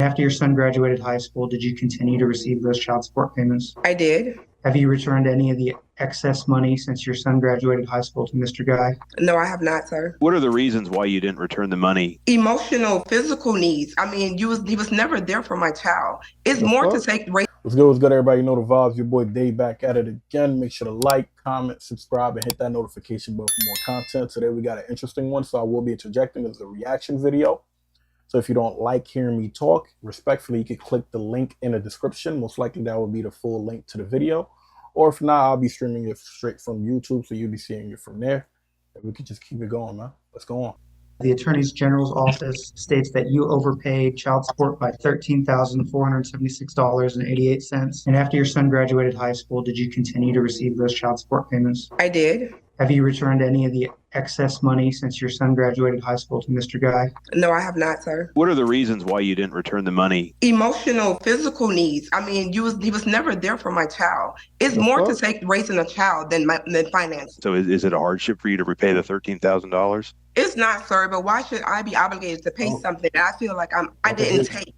After your son graduated high school, did you continue to receive those child support payments? I did. Have you returned any of the excess money since your son graduated high school to Mr. Guy? No, I have not, sir. What are the reasons why you didn't return the money? Emotional, physical needs. I mean, he was never there for my child. It's more to take race. What's good, everybody? You know the vibes. Your boy Dave back at it again. Make sure to like, comment, subscribe, and hit that notification bell for more content. Today we got an interesting one, so I will be interjecting as a reaction video. So if you don't like hearing me talk, respectfully, you can click the link in the description. Most likely that will be the full link to the video. Or if not, I'll be streaming it straight from YouTube, so you'll be seeing it from there. And we can just keep it going, man. Let's go on. The Attorney General's office states that you overpaid child support by $13,476.88. And after your son graduated high school, did you continue to receive those child support payments? I did. Have you returned any of the excess money since your son graduated high school to Mr. Guy? No, I have not, sir. What are the reasons why you didn't return the money? Emotional, physical needs. I mean, he was never there for my child. It's more to take raising a child than finance. So is it a hardship for you to repay the $13,000? It's not, sir, but why should I be obligated to pay something that I feel like I didn't take?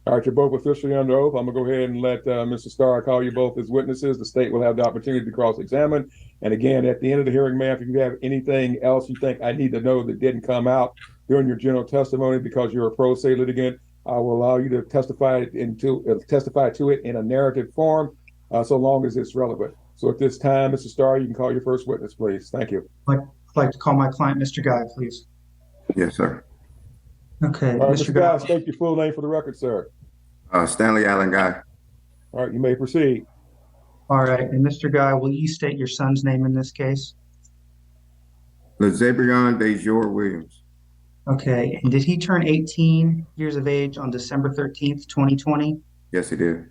All right, you're both officially under oath. I'm going to go ahead and let Mr. Starr call you both as witnesses. The state will have the opportunity to cross-examine. And again, at the end of the hearing, ma'am, if you have anything else you think I need to know that didn't come out during your general testimony because you're a pro se litigant, I will allow you to testify to it in a narrative form, so long as it's relevant. So at this time, Mr. Starr, you can call your first witness, please. Thank you. I'd like to call my client, Mr. Guy, please. Yes, sir. Okay, All right, Mr. Mr. Guy. Guy, state your full name for the record, sir. Stanley Allen Guy. All right, you may proceed. All right, and Mr. Guy, will you state your son's name in this case? LeZabrion DeJour Williams. Okay, and did he turn 18 years of age on December 13th, 2020? Yes, he did.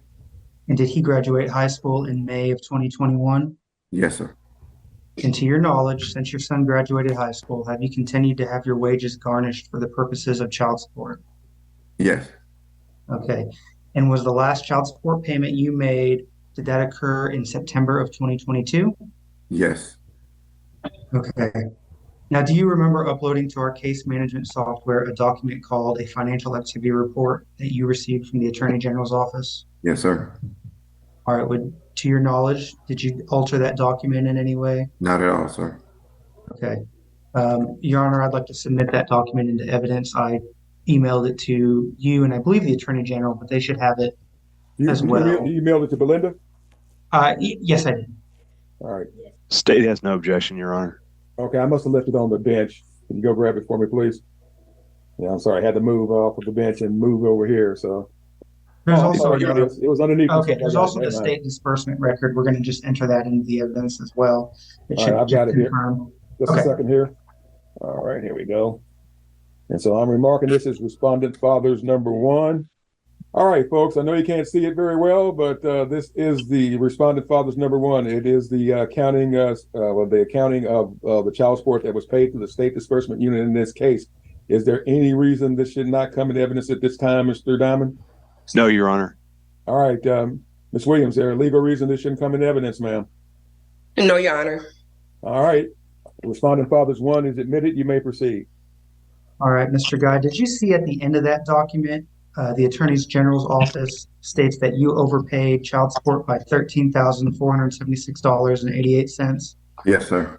And did he graduate high school in May of 2021? Yes, sir. And to your knowledge, since your son graduated high school, have you continued to have your wages garnished for the purposes of child support? Yes. Okay. And was the last child support payment you made, did that occur in September of 2022? Yes. Okay. Now, do you remember uploading to our case management software a document called a financial activity report that you received from the Attorney General's office? Yes, sir. All right. To your knowledge, did you alter that document in any way? Not at all, sir. Okay. Your Honor, I'd like to submit that document into evidence. I emailed it to you and I believe the Attorney General, but they should have it as well. You emailed it to Belinda? Yes, I did. All right. State has no objection, Your Honor. Okay, I must have left it on the bench. Can you go grab it for me, please? Yeah, I'm sorry. I had to move off of the bench and move over here. So There's also it was underneath. okay. There's also the state disbursement record. We're going to just enter that into the evidence as well. It should I've got it here. confirm. Just a second here. All right, here we go. And so I'm remarking this as respondent father's number one. All right, folks, I know you can't see it very well, but this is the respondent father's number one. It is the accounting of the child support that was paid to the state disbursement unit in this case. Is there any reason this should not come into evidence at this time, Mr. Diamond? No, Your Honor. All right, Ms. Williams, is there a legal reason this shouldn't come into evidence, ma'am? No, Your Honor. All right. Respondent father's one is admitted. You may proceed. All right, Mr. Guy, did you see at the end of that document, the Attorney General's office states that you overpaid child support by $13,476.88? Yes, sir.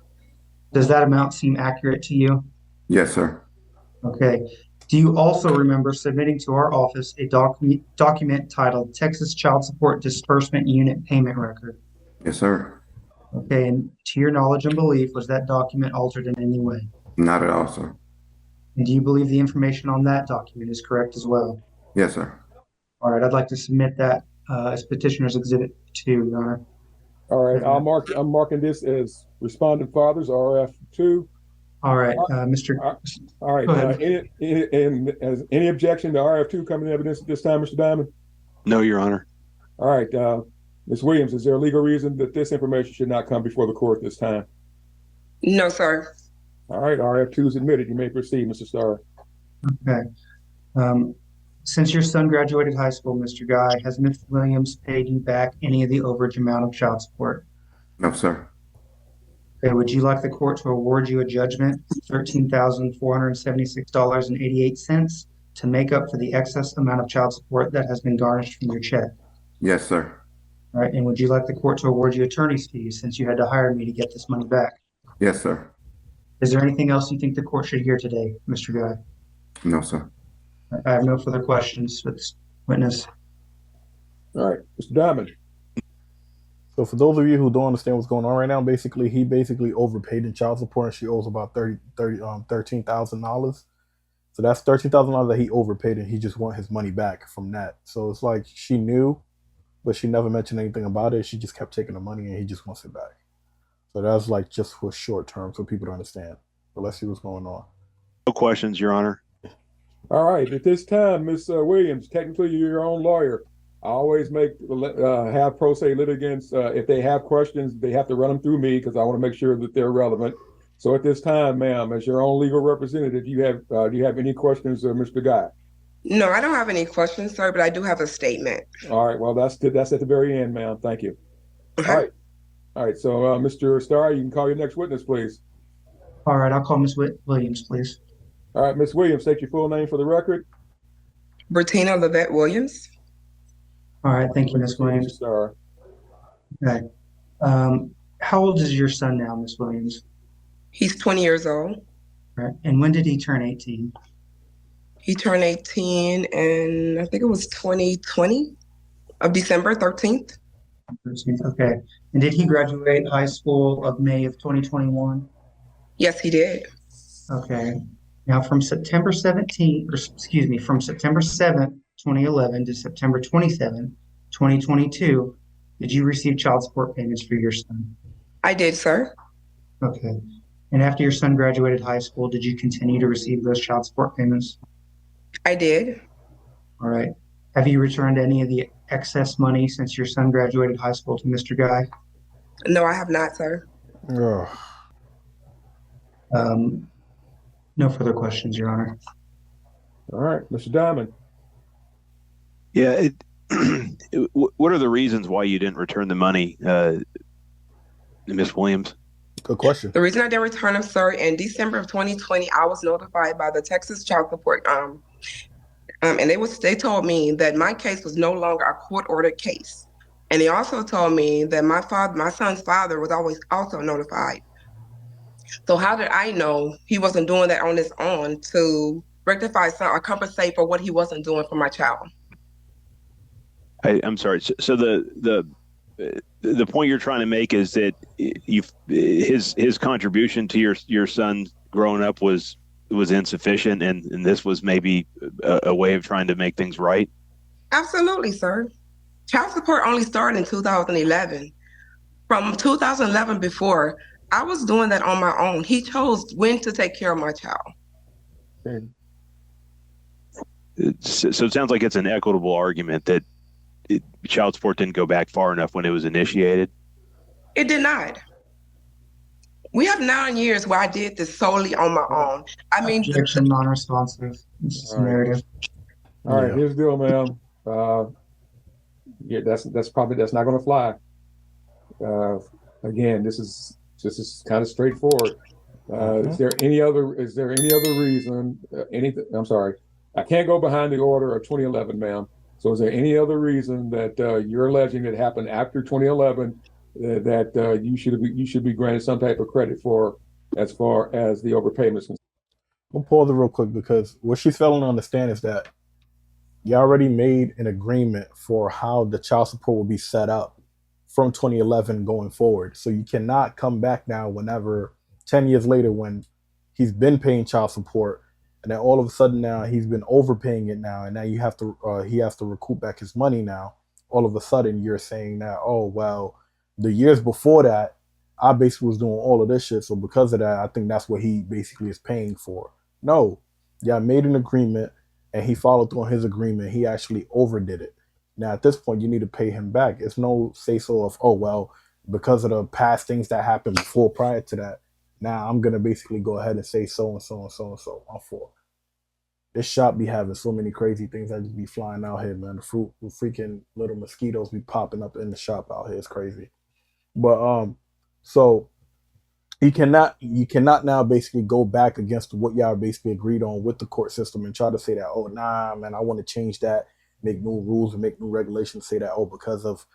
Does that amount seem accurate to you? Yes, sir. Okay. Do you also remember submitting to our office a document titled Texas Child Support Disbursement Unit Payment Record? Yes, sir. Okay, and to your knowledge and belief, was that document altered in any way? Not at all, sir. And do you believe the information on that document is correct as well? Yes, sir. All right, I'd like to submit that as Petitioner's Exhibit 2, Your Honor. All right, I'm marking this as respondent father's RF2. All right, Mr. All right. Any objection to RF2 coming in evidence at this time, Mr. Diamond? No, Your Honor. All right. Ms. Williams, is there a legal reason that this information should not come before the court this time? No, sir. All right. RF2 is admitted. You may proceed, Mr. Starr. Okay. Since your son graduated high school, Mr. Guy, has Ms. Williams paid you back any of the overage amount of child support? No, sir. Okay, would you like the court to award you a judgment, $13,476.88, to make up for the excess amount of child support that has been garnished from your check? Yes, sir. All right, and would you like the court to award you attorney's fees since you had to hire me to get this money back? Yes, sir. Is there anything else you think the court should hear today, Mr. Guy? No, sir. I have no further questions for this witness. All right, Mr. Diamond. So for those of you who don't understand what's going on right now, basically he basically overpaid in child support, and she owes about $13,000. So that's $13,000 that he overpaid, and he just want his money back from that. So it's like she knew, but she never mentioned anything about it. She just kept taking the money, and he just wants it back. So that's like just for short term, so people to understand. But let's see what's going on. No questions, Your Honor. All right, at this time, Ms. Williams, technically you're your own lawyer. I always have pro se litigants, if they have questions, they have to run them through me because I want to make sure that they're relevant. So at this time, ma'am, as your own legal representative, do you have any questions, Mr. Guy? No, I don't have any questions, sir, but I do have a statement. All right, well, that's at the very end, ma'am. Thank you. Okay. All right. So, Mr. Starr, you can call your next witness, please. All right, I'll call Ms. Williams, please. All right, Ms. Williams, state your full name for the record. Bertina Levette Williams. All right, thank you, Ms. Williams. Mr. Starr. Okay. How old is your son now, Ms. Williams? He's 20 years old. All right, and when did he turn 18? He turned 18 and I think it was 2020 of December 13th. Okay. And did he graduate high school of May of 2021? Yes, he did. Okay. Now from September 7th, 2011 to September 27th, 2022, did you receive child support payments for your son? I did, sir. Okay. And after your son graduated high school, did you continue to receive those child support payments? I did. All right. Have you returned any of the excess money since your son graduated high school to Mr. Guy? No, I have not, sir. Ugh. No further questions, Your Honor. All right, Mr. Diamond. Yeah. What are the reasons why you didn't return the money, Ms. Williams? Good question. The reason I didn't return them, sir, in December of 2020, I was notified by the Texas Child Support, and they told me that my case was no longer a court-ordered case, and they also told me that my son's father was always also notified. So how did I know he wasn't doing that on his own to rectify or compensate for what he wasn't doing for my child? I'm sorry. So the point you're trying to make is that his contribution to your son growing up was insufficient, and this was maybe a way of trying to make things right? Absolutely, sir. Child support only started in 2011. From 2011 before, I was doing that on my own. He chose when to take care of my child. Okay. So it sounds like it's an equitable argument that child support didn't go back far enough when it was initiated. It did not. We have 9 years where I did this solely on my own. I mean, Objection, non-responsive. This is narrative. All right, Yeah. here's the deal, ma'am. Yeah, that's not going to fly. Again, this is kind of straightforward. Is there any other reason? I'm sorry, I can't go behind the order of 2011, ma'am. So, is there any other reason that you're alleging that happened after 2011 that you should be granted some type of credit for, as far as the overpayments? I'll pause it real quick because what she's failing to understand is that you already made an agreement for how the child support will be set up from 2011 going forward. So you cannot come back now whenever 10 years later when he's been paying child support and then all of a sudden now he's been overpaying it now and now he has to recoup back his money now. All of a sudden you're saying that, oh, well, the years before that, I basically was doing all of this shit. So because of that, I think that's what he basically is paying for. No, yeah, I made an agreement and he followed through on his agreement. He actually overdid it. Now, at this point, you need to pay him back. It's no say-so of, oh, well, because of the past things that happened before, prior to that, now I'm going to basically go ahead and say so and so and so and so. I'm for. This shop be having so many crazy things that just be flying out here, man. The freaking little mosquitoes be popping up in the shop out here. It's crazy. But, so you cannot now basically go back against what y'all basically agreed on with the court system and try to say that, oh nah man, I want to change that, make new rules and make new regulations, say that, oh, because of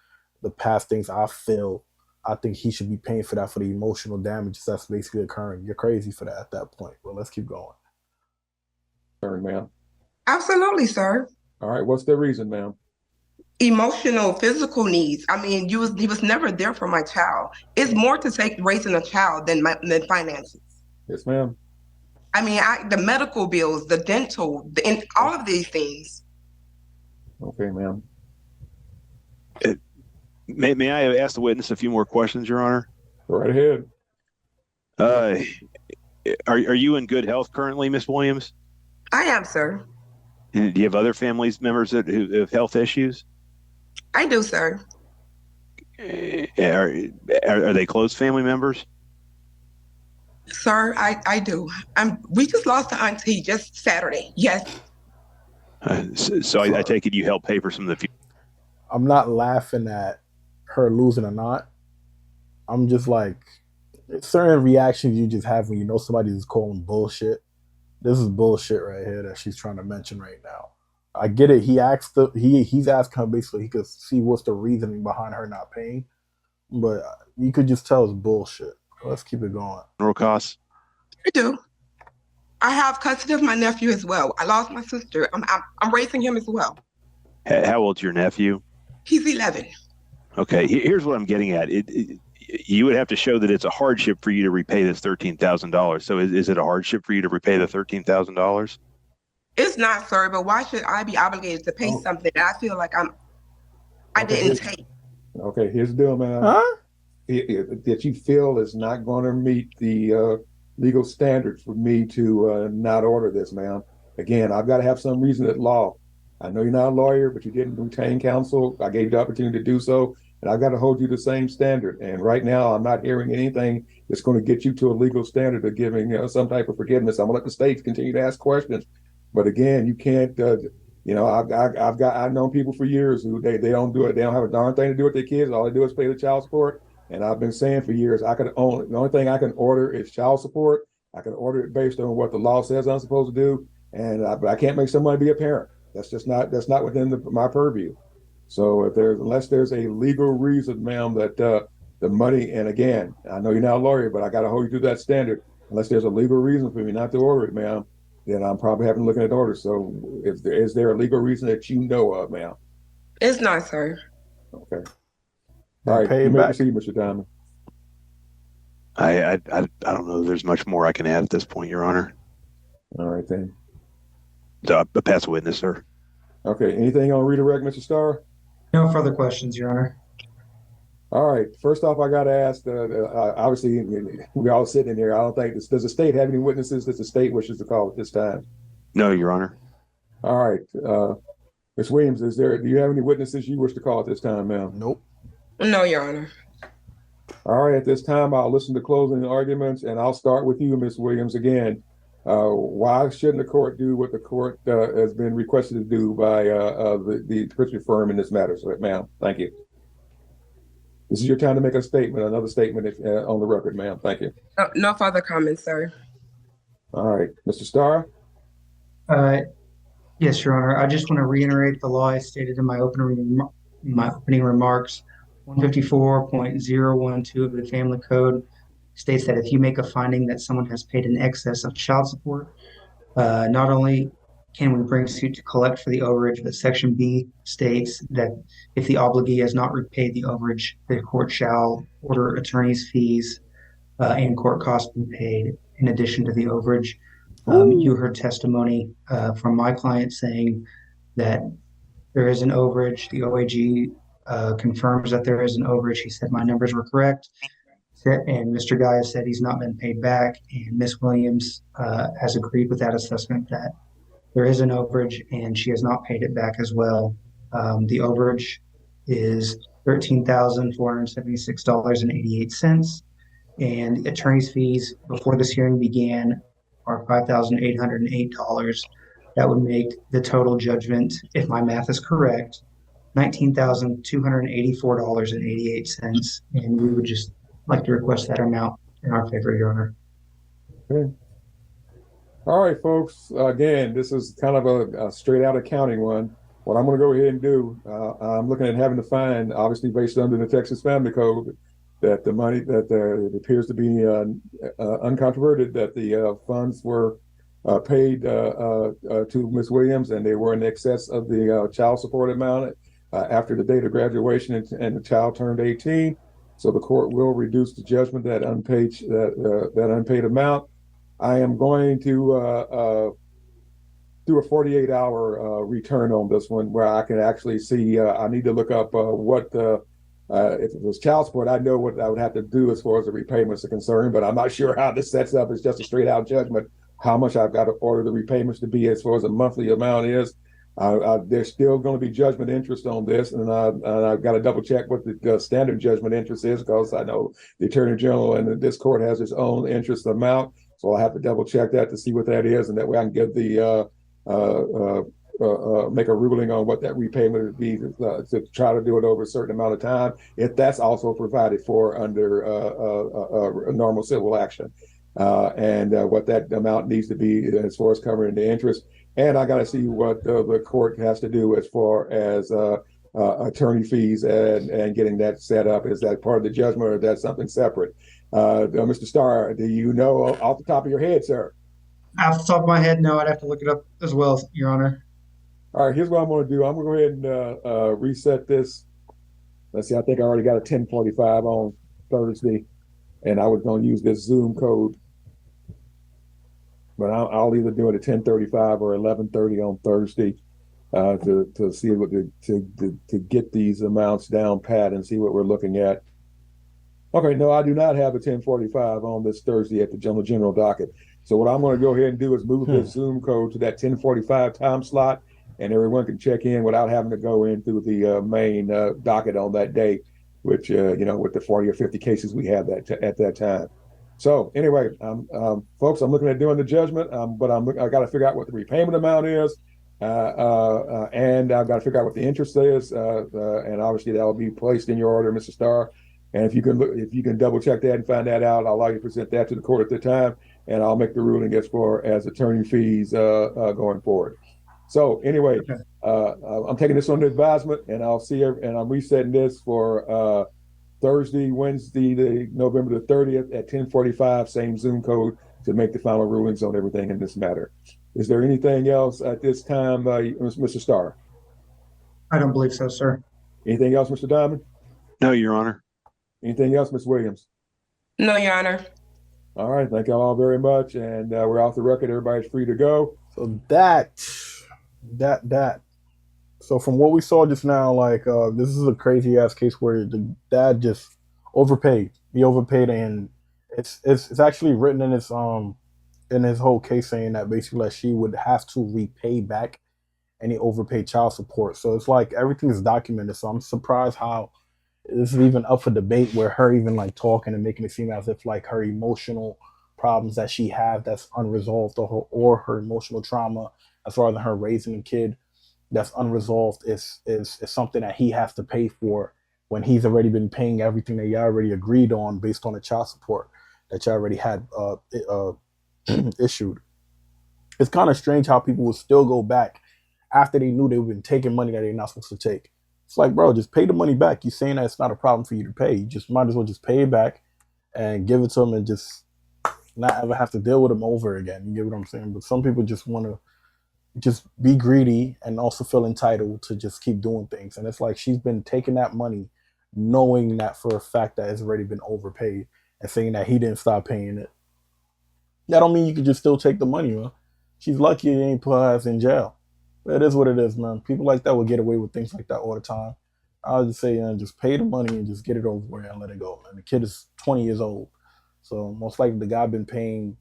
the past things I feel, I think he should be paying for that, for the emotional damages that's basically occurring. You're crazy for that at that point. Well, let's keep going. Sorry, ma'am. Absolutely, sir. All right, what's the reason, ma'am? Emotional, physical needs. I mean, he was never there for my child. It's more to take raising a child than finances. Yes, ma'am. I mean, the medical bills, the dental, and all of these things. Okay, ma'am. May I ask the witness a few more questions, Your Honor? Go right ahead. Are you in good health currently, Miss Williams? I am, sir. And do you have other family members who have health issues? I do, sir. Are they close family members? Sir, I do. We just lost an auntie just Saturday. Yes. So I take it you help pay for some of the. I'm not laughing at her losing or not. I'm just like, certain reactions you just have when you know somebody is calling bullshit. This is bullshit right here that she's trying to mention right now. I get it. He's asking her basically he could see what's the reasoning behind her not paying, but you could just tell it's bullshit. Let's keep it going. General costs? I do. I have custody of my nephew as well. I lost my sister. I'm raising him as well. How old's your nephew? He's 11. Okay, here's what I'm getting at. You would have to show that it's a hardship for you to repay this $13,000. So is it a hardship for you to repay the $13,000? It's not, sir, but why should I be obligated to pay something that I feel like I didn't take? Okay, here's the deal, man. Huh? That you feel is not going to meet the legal standard for me to not order this, ma'am. Again, I've got to have some reason at law. I know you're not a lawyer, but you didn't retain counsel. I gave you the opportunity to do so, and I've got to hold you to the same standard. And right now, I'm not hearing anything that's going to get you to a legal standard of giving some type of forgiveness. I'm going to let the states continue to ask questions. But again, you can't, I've known people for years who they don't do it. They don't have a darn thing to do with their kids. All they do is pay the child support. And I've been saying for years, the only thing I can order is child support. I can order it based on what the law says I'm supposed to do. And I can't make somebody be a parent. That's not within my purview. So unless there's a legal reason, ma'am, that the money, and again, I know you're not a lawyer, but I got to hold you to that standard. Unless there's a legal reason for me not to order it, ma'am, then I'm probably having to look at orders. So is there a legal reason that you know of, ma'am? It's not, sir. Okay. All right, you may proceed, Mr. Diamond. I don't know if there's much more I can add at this point, Your Honor. All right, then. Pass a witness, sir. Okay, anything on redirect, Mr. Starr? No further questions, Your Honor. All right, first off, I got to ask, obviously, we're all sitting in here. I don't think, does the state have any witnesses that the state wishes to call at this time? No, Your Honor. All right, Ms. Williams, do you have any witnesses you wish to call at this time, ma'am? Nope. No, Your Honor. All right, at this time, I'll listen to closing arguments, and I'll start with you, Ms. Williams, again. Why shouldn't the court do what the court has been requested to do by the Christian firm in this matter? So, ma'am, thank you. This is your time to make a statement, another statement on the record, ma'am. Thank you. No further comments, sir. All right, Mr. Starr? Yes, Your Honor. I just want to reiterate the law I stated in my opening remarks. 154.012 of the Family Code states that if you make a finding that someone has paid in excess of child support, not only can we bring suit to collect for the overage, but Section B states that if the obligee has not repaid the overage, the court shall order attorney's fees and court costs be paid in addition to the overage. You heard testimony from my client saying that there is an overage. The OAG confirms that there is an overage. He said my numbers were correct. And Mr. Guy has said he's not been paid back. And Ms. Williams has agreed with that assessment that there is an overage and she has not paid it back as well. The overage is $13,476.88. And attorney's fees before this hearing began are $5,808. That would make the total judgment, if my math is correct, $19,284.88. And we would just like to request that amount In our favor, Your Honor. Okay. All right, folks. Again, this is kind of a straight out accounting one. What I'm going to go ahead and do, I'm looking at having to find, obviously based under the Texas Family Code, that the money that it appears to be uncontroverted, that the funds were paid to Ms. Williams, and they were in excess of the child support amount after the date of graduation, and the child turned 18. So the court will reduce the judgment that unpaid amount. I am going to do a 48-hour return on this one, where I can actually see. I need to look up what if it was child support. I know what I would have to do as far as the repayments are concerned, but I'm not sure how this sets up. It's just a straight out judgment. How much I've got to order the repayments to be as far as the monthly amount is. There's still going to be judgment interest on this, and I've got to double check what the standard judgment interest is, because I know the Attorney General and this court has its own interest amount. So I'll have to double check that to see what that is, and that way I can give make a ruling on what that repayment would be to try to do it over a certain amount of time, if that's also provided for under a normal civil action, and what that amount needs to be as far as covering the interest. And I got to see what the court has to do as far as attorney fees and getting that set up. Is that part of the judgment, or is that something separate? Mr. Starr, do you know off the top of your head, sir? Off the top of my head, no, I'd have to look it up as well, Your Honor. All right, here's what I'm going to do. I'm going to go ahead and reset this. Let's see, I think I already got a 1045 on Thursday, and I was going to use this Zoom code, but I'll either do it at 1035 or 1130 on Thursday to see what to get these amounts down pat and see what we're looking at. Okay, no, I do not have a 1045 on this Thursday at the general docket. So what I'm going to go ahead and do is move this Zoom code to that 1045 time slot, and everyone can check in without having to go in through the main docket on that day, which, with the 40 or 50 cases we had at that time. So anyway, folks, I'm looking at doing the judgment, but I got to figure out what the repayment amount is, and I've got to figure out what the interest is, and obviously that will be placed in your order, Mr. Starr. And if you can double check that and find that out, I'll allow you to present that to the court at the time, and I'll make the ruling as far as attorney fees going forward. So anyway, I'm taking this under advisement, and I'll see you, and I'm resetting this for Thursday, Wednesday, November the 30th at 1045, same Zoom code, to make the final rulings on everything in this matter. Is there anything else at this time, Mr. Starr? I don't believe so, sir. Anything else, Mr. Diamond? No, Your Honor. Anything else, Ms. Williams? No, Your Honor. All right, thank you all very much, and we're off the record. Everybody's free to go. So that. So from what we saw just now, like this is a crazy ass case where the dad just overpaid. He overpaid, and it's actually written in his whole case saying that basically like she would have to repay back any overpaid child support. So it's like everything is documented. So I'm surprised how this is even up for debate, where her even like talking and making it seem as if like her emotional problems that she have that's unresolved, or her emotional trauma as far as her raising a kid that's unresolved is something that he has to pay for, when he's already been paying everything that you already agreed on based on the child support that you already had issued. It's kind of strange how people will still go back after they knew they've been taking money that they're not supposed to take. It's like, bro, just pay the money back. You're saying that it's not a problem for you to pay. You just might as well just pay it back and give it to them, and just not ever have to deal with them over again. You get what I'm saying? But some people just want to just be greedy and also feel entitled to just keep doing things. And it's like she's been taking that money knowing that for a fact that it's already been overpaid, and saying that he didn't stop paying it. That don't mean you can just still take the money, man. She's lucky he ain't put her ass in jail. But it is what it is, man. People like that will get away with things like that all the time. I'll just say, just pay the money and just get it over with and let it go, man. The kid is 20 years old. So most likely the guy been paying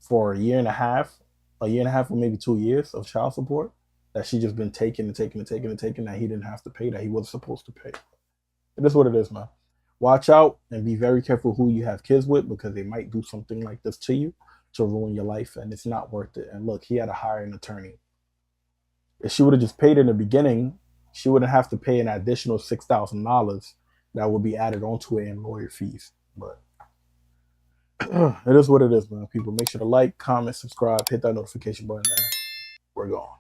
for a year and a half or maybe 2 years of child support that she just been taking that he didn't have to pay, that he wasn't supposed to pay. It is what it is, man. Watch out and be very careful who you have kids with, because they might do something like this to you to ruin your life, and it's not worth it. And look, he had to hire an attorney. If she would have just paid in the beginning, she wouldn't have to pay an additional $6,000 that would be added onto it in lawyer fees. But It is what it is, man. People, make sure to like, comment, subscribe, hit that notification button, man. We're gone.